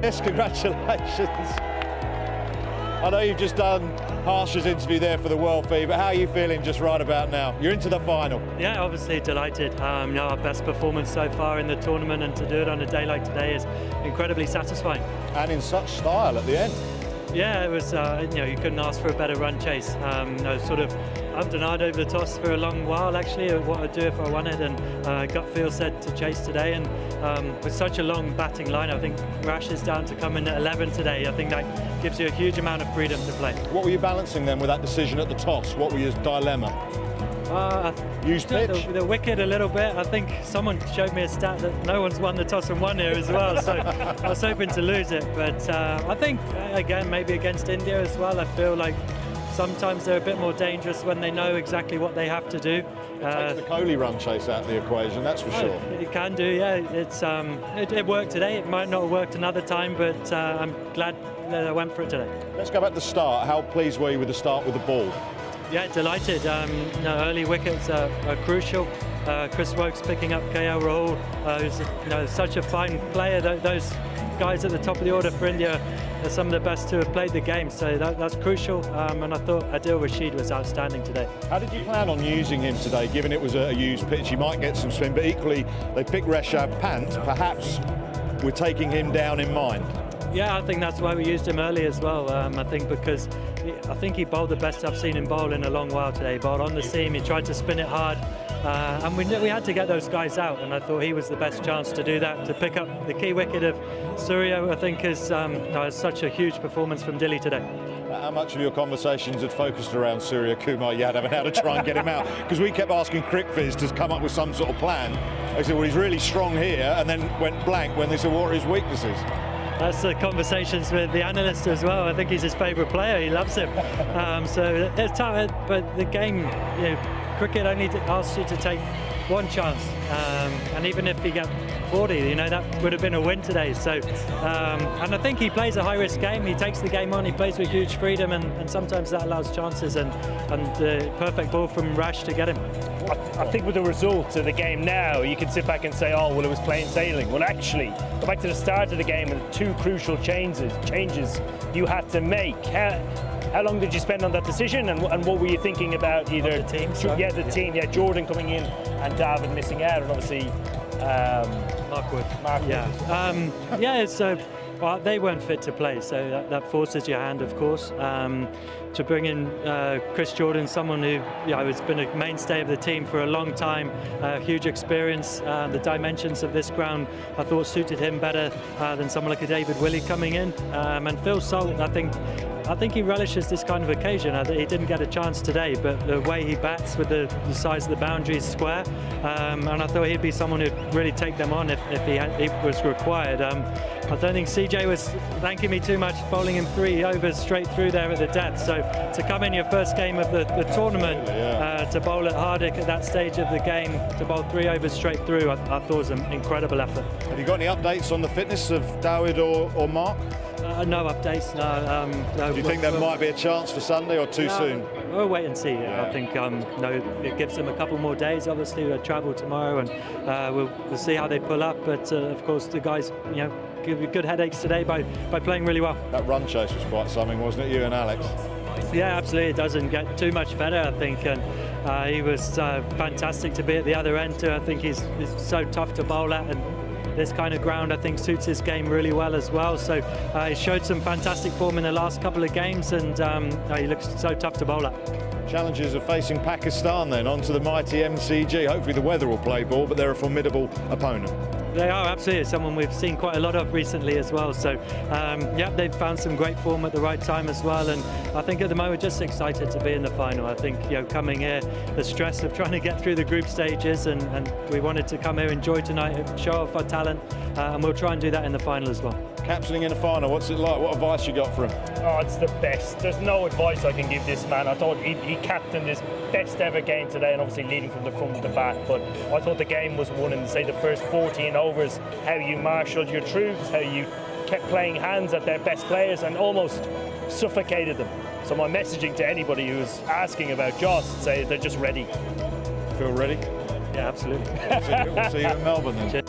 Yes, congratulations. I know you've just done Harsh's interview there for the World Feed, but how are you feeling just right about now? You're into the final. Yeah, obviously delighted. Our best performance so far in the tournament, and to do it on a day like today is incredibly satisfying. And in such style at the end. Yeah, it was, you couldn't ask for a better run chase. Sort of denied over the toss for a long while, actually, what I'd do if I won it, and gut feel said to chase today. And with such a long batting line, I think Rash is down to come in at 11 today. I think that gives you a huge amount of freedom to play. What were you balancing then with that decision at the toss? What were your dilemma? Use pitch? The wicket a little bit. I think someone showed me a stat that no one's won the toss and won here as well, so I was hoping to lose it. But I think, again, maybe against India as well, I feel like sometimes they're a bit more dangerous when they know exactly what they have to do. It takes the Kohli run chase out of the equation, that's for sure. It can do, yeah. It worked today. It might not have worked another time, but I'm glad that I went for it today. Let's go back to the start. How pleased were you with the start with the ball? Yeah, delighted. Early wickets are crucial. Chris Woakes picking up KL Rahul, who's such a fine player. Those guys at the top of the order for India are some of the best to have played the game, so that's crucial. And I thought Adil Rashid was outstanding today. How did you plan on using him today, given it was a used pitch? He might get some spin, but equally they picked Rishabh Pant. Perhaps we're taking him down in mind. Yeah, I think that's why we used him early as well. I think because I think he bowled the best I've seen him bowl in a long while today. He bowled on the seam, he tried to spin it hard, and we had to get those guys out, and I thought he was the best chance to do that, to pick up the key wicket of Surya. I think is such a huge performance from Delhi today. How much of your conversations had focused around Surya Kumar Yadav and how to try and get him out? Because we kept asking Cric to come up with some sort of plan. They said, well, he's really strong here, and then went blank when they said, what are his weaknesses? That's the conversations with the analyst as well. I think he's his favourite player. He loves him. So it's tough, but the game, cricket only asks you to take one chance, and even if he got 40, that would have been a win today. So, and I think he plays a high-risk game. He takes the game on. He plays with huge freedom, and sometimes that allows chances. And the perfect ball from Rash to get him. I think with the results of the game now, you can sit back and say, oh, well, it was plain sailing. Well, actually, go back to the start of the game and two crucial changes you had to make. How long did you spend on that decision, and what were you thinking about either the team? The team, Jordan coming in and David missing out, and obviously Mark Wood. It's well, they weren't fit to play, so that forces your hand, of course. To bring in Chris Jordan, someone who has been a mainstay of the team for a long time, huge experience. The dimensions of this ground I thought suited him better than someone like a David Willey coming in. And Phil Salt, I think he relishes this kind of occasion. He didn't get a chance today, but the way he bats with the size of the boundaries square, and I thought he'd be someone who'd really take them on if he was required. I don't think CJ was thanking me too much, bowling him 3 overs straight through there at the death. So to come in your first game of the tournament, to bowl at Hardik at that stage of the game, to bowl 3 overs straight through, I thought was an incredible effort. Have you got any updates on the fitness of Dawood or Mark? No updates, no. Do you think there might be a chance for Sunday, or too soon? We'll wait and see. I think it gives them a couple more days. Obviously, we'll travel tomorrow, and we'll see how they pull up. But of course, the guys, give you good headaches today by playing really well. That run chase was quite something, wasn't it, you and Alex? Yeah, absolutely. It doesn't get too much better, I think. And he was fantastic to be at the other end too. I think he's so tough to bowl at, and this kind of ground I think suits his game really well as well. So he showed some fantastic form in the last couple of games, and he looks so tough to bowl at. Challenges of facing Pakistan then, onto the mighty MCG. Hopefully the weather will play ball, but they're a formidable opponent. They are, absolutely. Someone we've seen quite a lot of recently as well. So, they've found some great form at the right time as well. And I think at the moment, just excited to be in the final. I think, coming here, the stress of trying to get through the group stages, and we wanted to come here, enjoy tonight, show off our talent, and we'll try and do that in the final as well. Captaining in a final, what's it like? What advice you got for him? Oh, it's the best. There's no advice I can give this man. I thought he captained his best ever game today, and obviously leading from the front to the back. But I thought the game was won in, say, the first 14 overs. How you marshalled your troops, how you kept playing hands at their best players and almost suffocated them. So my messaging to anybody who's asking about Jos, say they're just ready. Feel ready? Yeah, absolutely. We'll see you in Melbourne then.